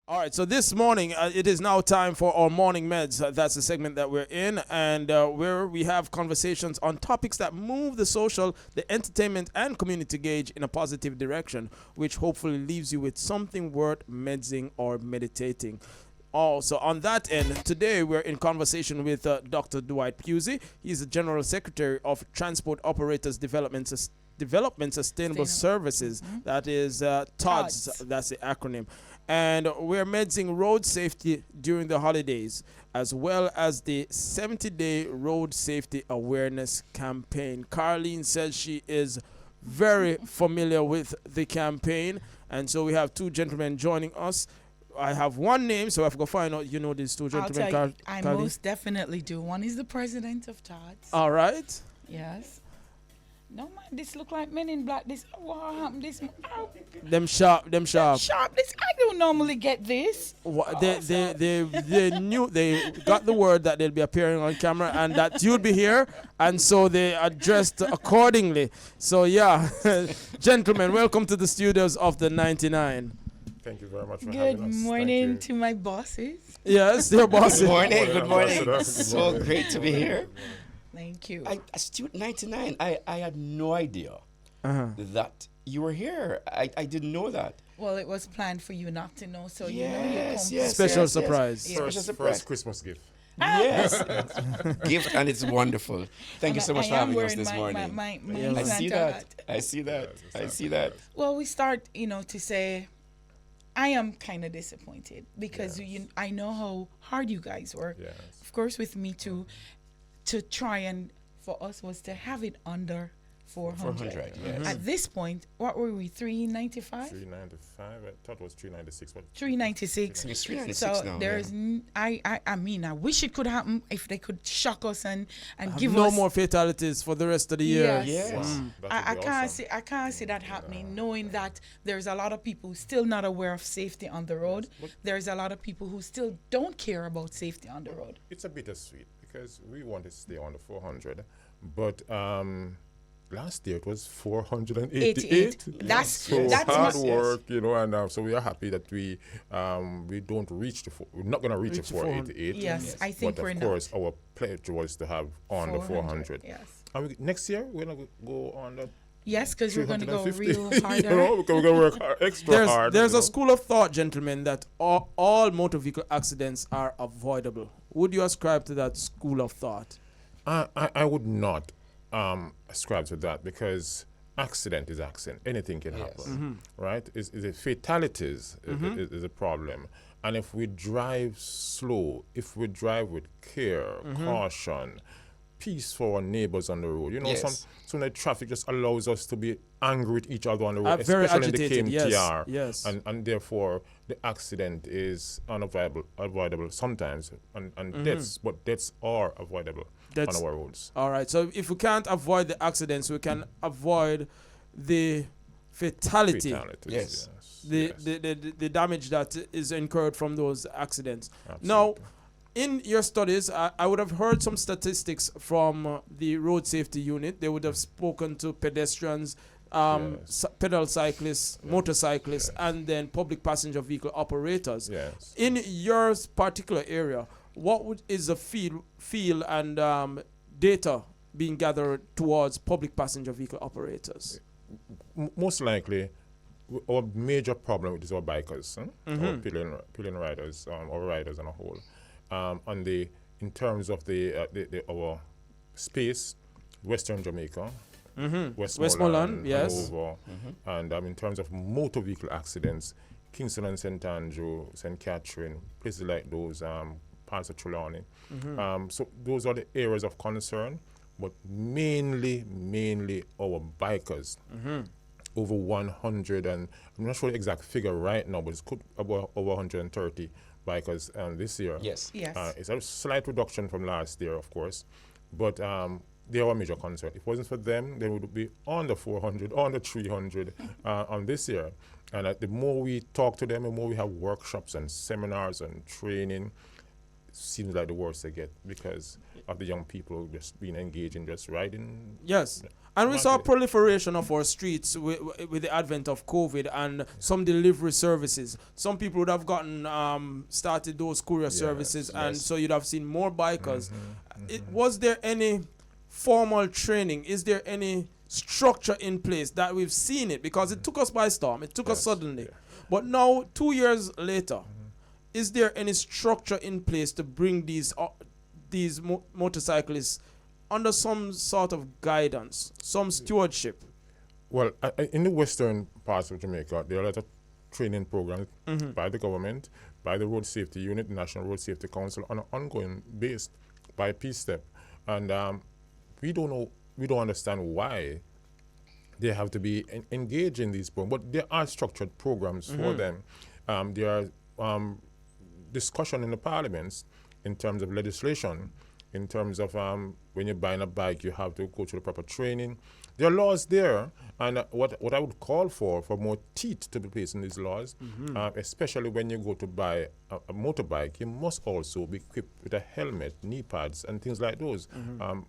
All right, so this morning it is now time for our morning meds. That's the segment that we're in, and where we have conversations on topics that move the social, the entertainment, and community gauge in a positive direction, which hopefully leaves you with something worth medsing or meditating. Also, on that end, today we're in conversation with Dr. Dwight Pusey. He's the General Secretary of Transport Operators Development Sustainable Services. That is TODS. That's the acronym. And we're medsing road safety during the holidays, as well as the 70-day road safety awareness campaign. Carlene says she is very familiar with the campaign, and so we have two gentlemen joining us. I have one name, so I have to find out you know these two gentlemen. I most definitely do. One is the president of TODS. All right. Yes. No man, this look like Men in Black. This what happened? This Them sharp. Them sharp. This I don't normally get this. They knew they got the word that they'll be appearing on camera and that you'd be here, and so they addressed accordingly. So yeah, gentlemen, welcome to the studios of the 99. Thank you very much for having us. Good morning to my bosses. Yes, your bosses. Good morning. So great to be here. Thank you. Student 99, I had no idea that you were here. I didn't know that. Well, it was planned for you not to know, so yes, you know special surprise. Yes. First Christmas gift. Yes, gift, and it's wonderful. Thank you so much for having us this morning. I see that. I see that. Well, we start, to say, I am kind of disappointed because I know how hard you guys work. Yes. Of course, with me too. To try and for us was to have it under 400. Yes. At this point, what were we? 395. 395. I thought it was 396. But 396. It's 396 so now. There's, I mean, I wish it could happen if they could shock us and give no us more fatalities for the rest of the year. Yes. Wow. I can't see that happening. Knowing that there's a lot of people still not aware of safety on the road. There's a lot of people who still don't care about safety on the road. It's a bittersweet because we want to stay on the 400, but last year it was 488. That's hard work, and so we are happy that we don't reach we're not going to reach the 488. Yes, I think but we're of not. course our pledge was to have on the 400. Yes. And next year we're going to go on the. Yes, because we're going to go 350. real harder. Because we're going to work extra hard. There's a school of thought, gentlemen, that all motor vehicle accidents are avoidable. Would you ascribe to that school of thought? I would not ascribe to that because accident is accident. Anything can happen, right? Is fatalities is a problem. And if we drive slow, if we drive with care, caution, peace for our neighbors on the road. Some the traffic just allows us to be angry with each other on the road, especially in the KMTR. Yes. And therefore, the accident is unavoidable sometimes, and deaths are avoidable on our roads. All right. So if we can't avoid the accidents, we can avoid the fatality. Yes. The damage that is incurred from those accidents. Absolutely. Now, in your studies, I would have heard some statistics from the road safety unit. They would have spoken to pedestrians, pedal cyclists, motorcyclists, and then public passenger vehicle operators. Yes. In your particular area, what is the feel and data being gathered towards public passenger vehicle operators? Most likely, our major problem is our bikers, our pillion riders, our riders on a whole. In terms of our space, Western Jamaica, Westmoreland, yes, over, and in terms of motor vehicle accidents, Kingston and St. Andrew, St. Catherine, places like those, parts of Trelawney. So those are the areas of concern, but mainly our bikers. Over 100, and I'm not sure the exact figure right now, but it's about over 130 bikers this year. Yes. It's a slight reduction from last year, of course, but they are a major concern. If it wasn't for them, they would be on the 400, on the 300 on this year. And the more we talk to them, the more we have workshops and seminars and training, seems like the worse they get because of the young people just being engaged in just riding. Yes. And we saw a proliferation of our streets with the advent of COVID and some delivery services. Some people would have gotten started those courier services, and so you'd have seen more bikers. Was there any formal training? Is there any structure in place that we've seen it? Because it took us by storm. It took us suddenly. But now, 2 years later, is there any structure in place to bring these motorcyclists under some sort of guidance, some stewardship? Well, in the western parts of Jamaica, there are a lot of training programs by the government, by the Road Safety Unit, the National Road Safety Council, on an ongoing basis by P-STEP. And we don't understand why they have to be engaged in these programs. But there are structured programs for them. There are discussion in the parliaments in terms of legislation, in terms of when you're buying a bike, you have to go through the proper training. There are laws there, and what I would call for more teeth to be placed in these laws, especially when you go to buy a motorbike, you must also be equipped with a helmet, knee pads, and things like those,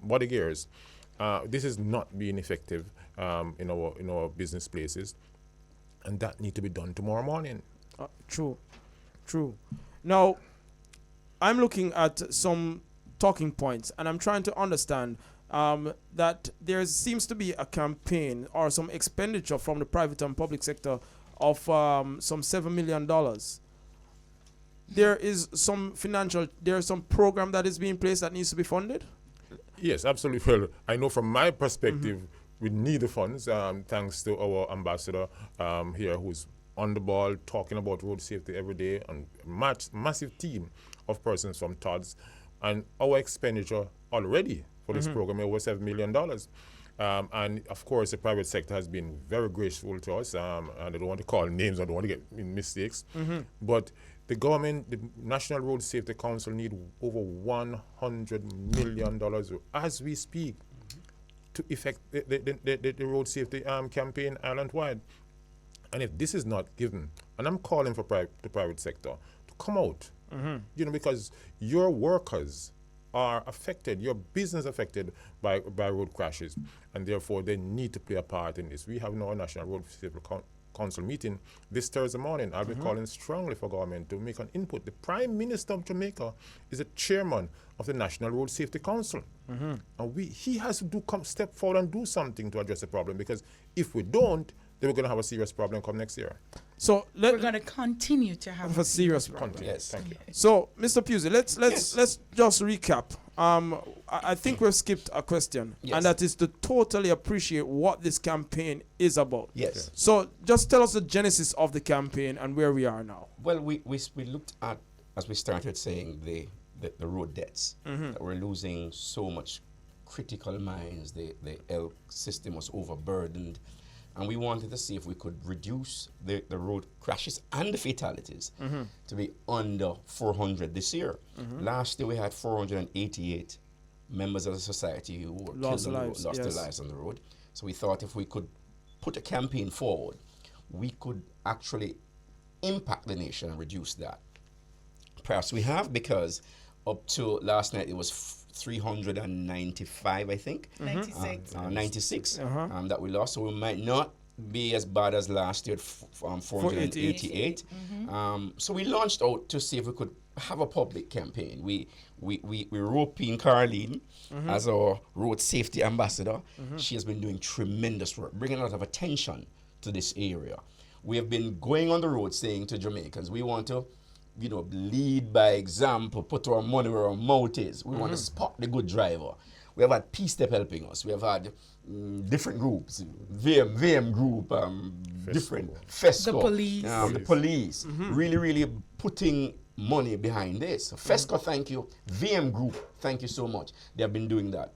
body gears. This is not being effective in our business places, and that need to be done tomorrow morning. True. Now, I'm looking at some talking points, and I'm trying to understand that there seems to be a campaign or some expenditure from the private and public sector of some $7 million. There is some program that is being placed that needs to be funded? Yes, absolutely. Well, I know from my perspective, we need the funds, thanks to our ambassador here who's on the ball, talking about road safety every day, and massive team of persons from TODS. And our expenditure already for this program over $7 million. And of course, the private sector has been very graceful to us. And I don't want to call names, I don't want to get in mistakes. But the government, the National Road Safety Council, need over $100 million as we speak to effect the road safety campaign island-wide. And if this is not given, and I'm calling for the private sector to come out, because your workers are affected, your business affected by road crashes, and therefore they need to play a part in this. We have now a National Road Safety Council meeting this Thursday morning. I'll be calling strongly for government to make an input. The Prime Minister of Jamaica is a chairman of the National Road Safety Council. And he has to step forward and do something to address the problem, because if we don't, then we're going to have a serious problem come next year. So we're going to continue to have a serious problem. Yes, thank you. So, Mr. Pusey, let's just recap. I think we've skipped a question, and that is to totally appreciate what this campaign is about. Yes. So, just tell us the genesis of the campaign and where we are now. Well, we looked at, as we started saying, the road deaths, that we're losing so much critical minds. The health system was overburdened. And we wanted to see if we could reduce the road crashes and the fatalities to be under 400 this year. Last year we had 488 members of the society who were lost their lives on the road. So we thought if we could put a campaign forward, we could actually impact the nation and reduce that. Perhaps we have, because up to last night it was 395, I think. 96. 96 that we lost. So we might not be as bad as last year, 488. So we launched out to see if we could have a public campaign. We roped in Carleen as our road safety ambassador. She has been doing tremendous work, bringing a lot of attention to this area. We have been going on the road saying to Jamaicans, we want to lead by example, put our money where our mouth is. We want to spot the good driver. We have had P-STEP helping us. We have had different groups, VM group, different FESCO. The police. Really putting money behind this. FESCO, thank you. VM group, thank you so much. They have been doing that.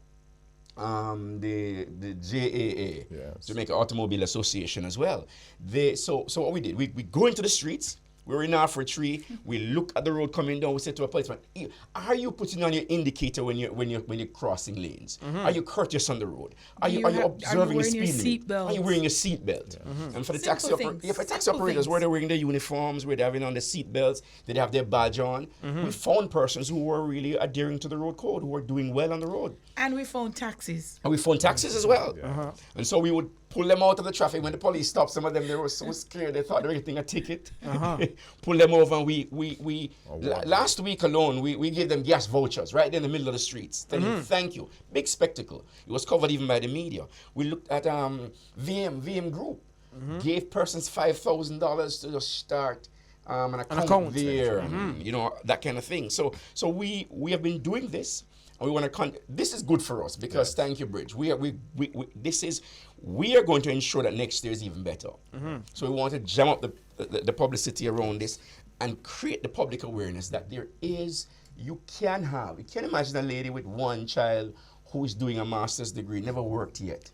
The JAA, Jamaica Automobile Association as well. So what we did, we go into the streets, We were in Alfred Tree. We look at the road coming down. We said to a policeman, "Are you putting on your indicator when you're crossing lanes? Are you courteous on the road? Are you observing the speed limit? Are you wearing your seatbelt?" And for the taxi operators, where they're wearing their uniforms, where they're having on the seat belts, they have their badge on. We found persons who were really adhering to the road code, who were doing well on the road. And we found taxis. And we found taxis as well. And so we would pull them out of the traffic. When the police stopped, some of them, they were so scared, they thought they were getting a ticket. Pull them over, and last week alone, we gave them gas vouchers right there in the middle of the streets. Thank you. Big spectacle. It was covered even by the media. We looked at VM Group, gave persons $5,000 to just start an account there, and, that kind of thing. So we have been doing this. And we want to. This is good for us because thank you, Bridge. We are going to ensure that next year is even better. So we want to jam up the publicity around this and create the public awareness that you can imagine a lady with one child who is doing a master's degree, never worked yet,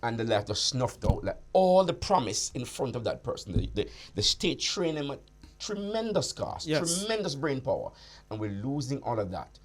and the life just snuffed out. Like all the promise in front of that person, the state trained them at tremendous cost, tremendous brain power, and we're losing all of that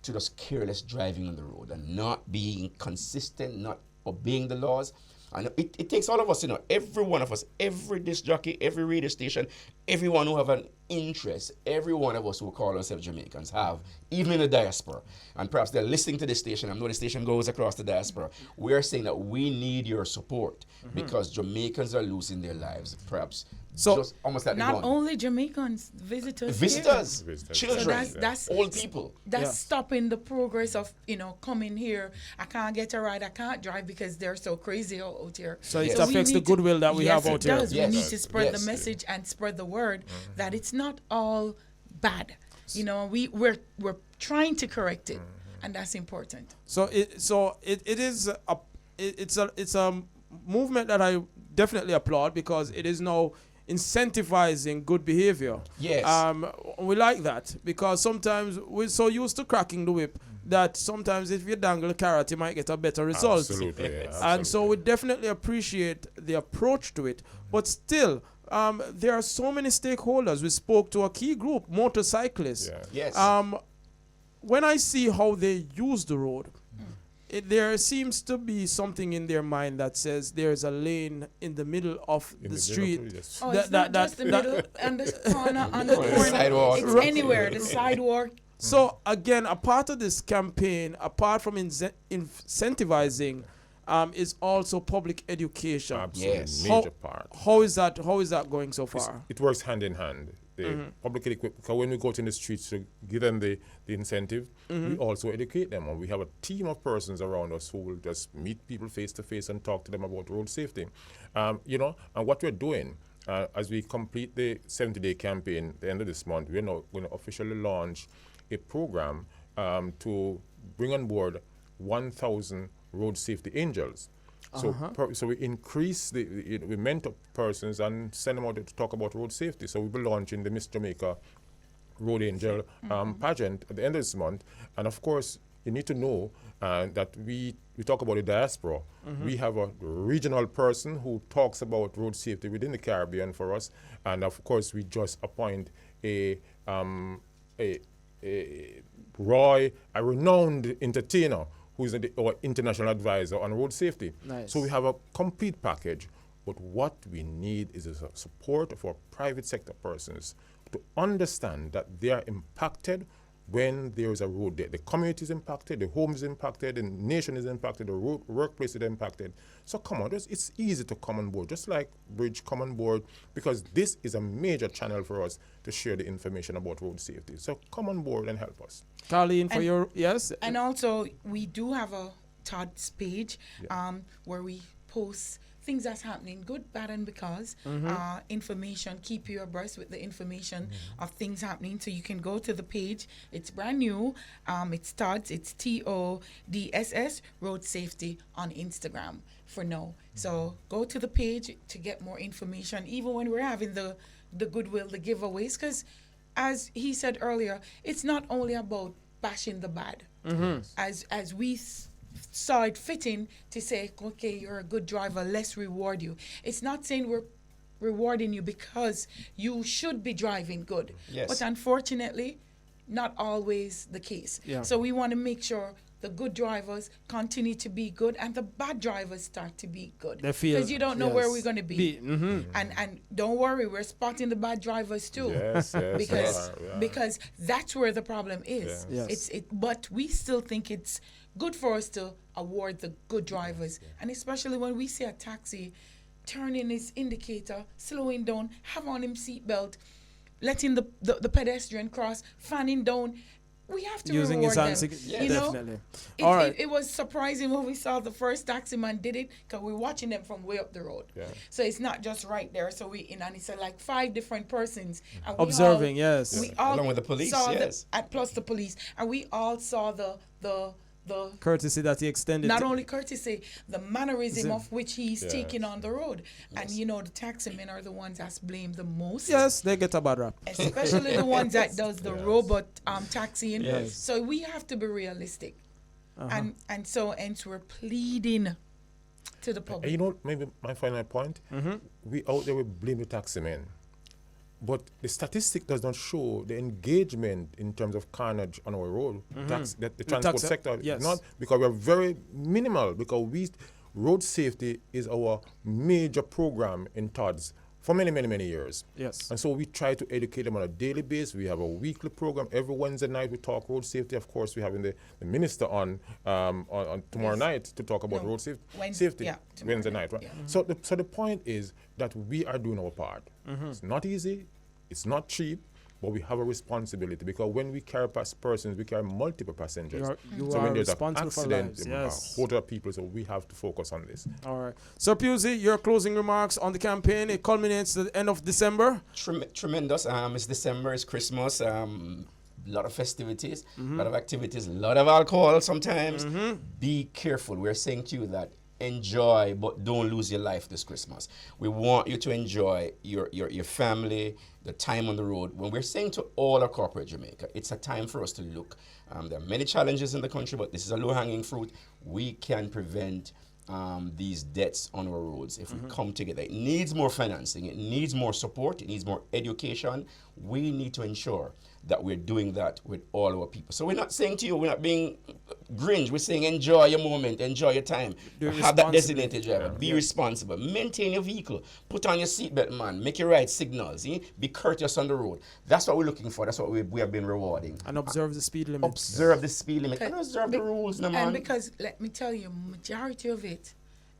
to just careless driving on the road and not being consistent, not obeying the laws. And it takes all of us, every one of us, every disc jockey, every radio station, everyone who have an interest, every one of us who call ourselves Jamaicans have, even in the diaspora. And perhaps they're listening to this station. I know the station goes across the diaspora. We're saying that we need your support because Jamaicans are losing their lives, perhaps. So just almost like not only Jamaicans, visitors, children, so that's old people. That's stopping the progress of coming here. I can't get a ride. I can't drive because they're so crazy out here. So it affects the goodwill that we have out here. Yes, it does. We need to spread the message and spread the word that it's not all bad. We're trying to correct it, and that's important. So it's a movement that I definitely applaud because it is now incentivizing good behavior. Yes. We like that because sometimes we're so used to cracking the whip that sometimes if you dangle a carrot, you might get a better result. Absolutely. And so we definitely appreciate the approach to it. But still, there are so many stakeholders. We spoke to a key group, motorcyclists. Yes. When I see how they use the road, there seems to be something in their mind that says there's a lane in the middle of the street. Oh, it's not just the middle and the corner on the corner. Sidewalk. It's anywhere, the sidewalk. So again, a part of this campaign, apart from incentivizing, is also public education. Absolutely. Yes. Major part. How is that going so far? It works hand in hand. The public education, because when we go out in the streets to give them the incentive, we also educate them. And we have a team of persons around us who will just meet people face to face and talk to them about road safety. And what we're doing, as we complete the 70-day campaign at the end of this month, we're now going to officially launch a program to bring on board 1,000 road safety angels. So, so we increase we mentor persons and send them out to talk about road safety. So we'll be launching the Miss Jamaica Road Angel pageant at the end of this month. And of course, you need to know that we talk about the diaspora. We have a regional person who talks about road safety within the Caribbean for us. And of course, we just appoint a renowned entertainer who is our international advisor on road safety. Nice. So we have a complete package, but what we need is the support of our private sector persons to understand that they are impacted when there is a road there. The community is impacted, the home is impacted, the nation is impacted, the workplace is impacted. So come on, it's easy to come on board, just like Bridge come on board, because this is a major channel for us to share the information about road safety. So come on board and help us. Carleen, for your, yes? And also, we do have a Todd's page where we post things that's happening, good, bad, and because. Information, keep you abreast with the information of things happening. So you can go to the page. It's brand new. It's Todd's. It's TODSS Road Safety on Instagram for now. So go to the page to get more information. Even when we're having the goodwill, the giveaways, because as he said earlier, it's not only about bashing the bad. As we saw it fitting to say, okay, you're a good driver, let's reward you. It's not saying we're rewarding you because you should be driving good. Yes. But unfortunately, not always the case. Yeah. So we want to make sure the good drivers continue to be good and the bad drivers start to be good. They feel, Because you don't know where yes, we're going to be. And don't worry, we're spotting the bad drivers too. Yes, yes, because we are. because that's where the problem is. Yes. It's but we still think it's good for us to award the good drivers, and especially when we see a taxi turning his indicator, slowing down, have on him seatbelt, letting the pedestrian cross, fanning down. We have to using reward his them. hand, You know? definitely. It, All right. it was surprising when we saw the first taxi man did it because we're watching them from way up the road. Yeah. So it's not just right there. So and it's like 5 different persons. And we Observing, all, yes. We all Along with the police, saw yes. plus the police. And we all saw the Courtesy that he extended. not to- only courtesy, the mannerism Zim. of which he's Yes. taking on the road. And you know, the taxi men are the ones that's blamed the most. Yes, they get a bad rap. Especially the ones that does the robot taxiing. Yes. So we have to be realistic. And so hence we're pleading to the And public. you know, maybe my final point, we out there, we blame the taxi men. But the statistic does not show the engagement in terms of carnage on our road. The transport taxi- sector, yes. not because we are very minimal, because road safety is our major program in TODS for many, many, many years. Yes. And so we try to educate them on a daily basis. We have a weekly program. Every Wednesday night we talk road safety. Of course, we're having the minister on tomorrow night to talk about No, road safety. Wednesday, yeah, tomorrow Wednesday night, night, right? yeah. So the point is that we are doing our part. It's not easy. It's not cheap. But we have a responsibility because when we carry persons, we carry multiple passengers. You so are when there's an responsible for accident, lives, a yes. whole lot of people, so we have to focus on this. All right. So, Pusey, your closing remarks on the campaign. It culminates at the end of December. Tremendous. It's December, it's Christmas. A lot of festivities, a lot of activities, a lot of alcohol sometimes. Be careful. We're saying to you that enjoy, but don't lose your life this Christmas. We want you to enjoy your family, the time on the road. When we're saying to all our corporate Jamaica, it's a time for us to look. There are many challenges in the country, but this is a low-hanging fruit. We can prevent these deaths on our roads if we come together. It needs more financing. It needs more support. It needs more education. We need to ensure that we're doing that with all our people. So we're not saying to you, we're not being Grinch. We're saying enjoy your moment, enjoy your time. Have that designated driver. Be responsible. Maintain your vehicle. Put on your seatbelt, man. Make your right signals. Be courteous on the road. That's what we're looking for. That's what we have been rewarding. And observe the speed limit. Observe the speed limit and observe the rules, no, man. And because, let me tell you, majority of it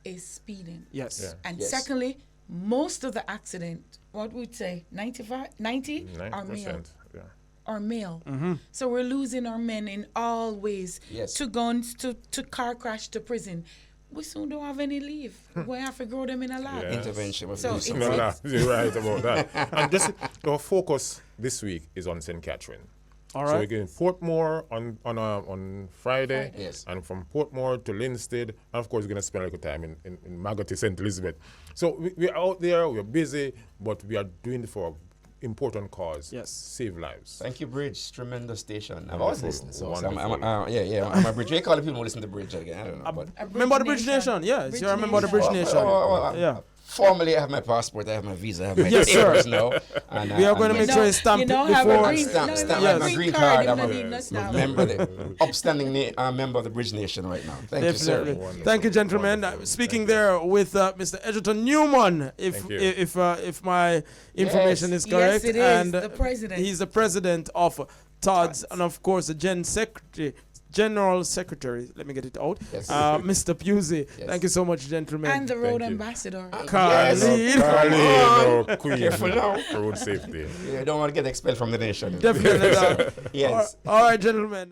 is speeding. Yes. Yeah. And Yes. secondly, most of the accident, what would say, 90 are male. 9%. Yeah. Are male. So we're losing our men in all ways. Yes. To guns, to car crash, to prison. We soon don't have any leave. We have to grow them in a lab. Yeah. Intervention. was So useful. it's- You're right about that. And just our focus this week is on St. Catherine. All So we're right. going Portmore on Friday, Yes. and from Portmore to Linstead, and of course we're going to spend a little time in Magotty, St. Elizabeth. So we're out there, we're busy, but we are doing it for an important cause. Yes. Save lives. Thank you, Bridge. Tremendous station. I've Wonderful, always listened. So I'm wonderful. I'm a Bridge. They call the people who listen to Bridge again. I don't know. But A Remember the Bridge Nation? Yes, Bridge you're a member of the Bridge Nation. Nation. Yeah. Formally, I have my passport, I have my visa, I have my Yes, sir. papers now. And, We are going to and make sure it's stamped have a before. green, Stamp, no, stamp, no, yes. my green card. card. You I'm don't a need no stamp. member, the upstanding member of the Bridge Nation right now. Thank you, Definitely. sir. Wonderful. Thank you, gentlemen. Wonderful. Speaking Thank you. there with Mr. Edgerton Newman, Thank you. if my information Yes. is correct, Yes, it is, and the president. he's the president of TODS, and of course the General Secretary. Let me get it out. Yes. Mr. Pusey. Yes. Thank you so much, gentlemen. And the road you. ambassador. Carly. Carly, Queen, Careful now. road safety. You don't want to get expelled from the nation. Definitely. Yes. All right, gentlemen.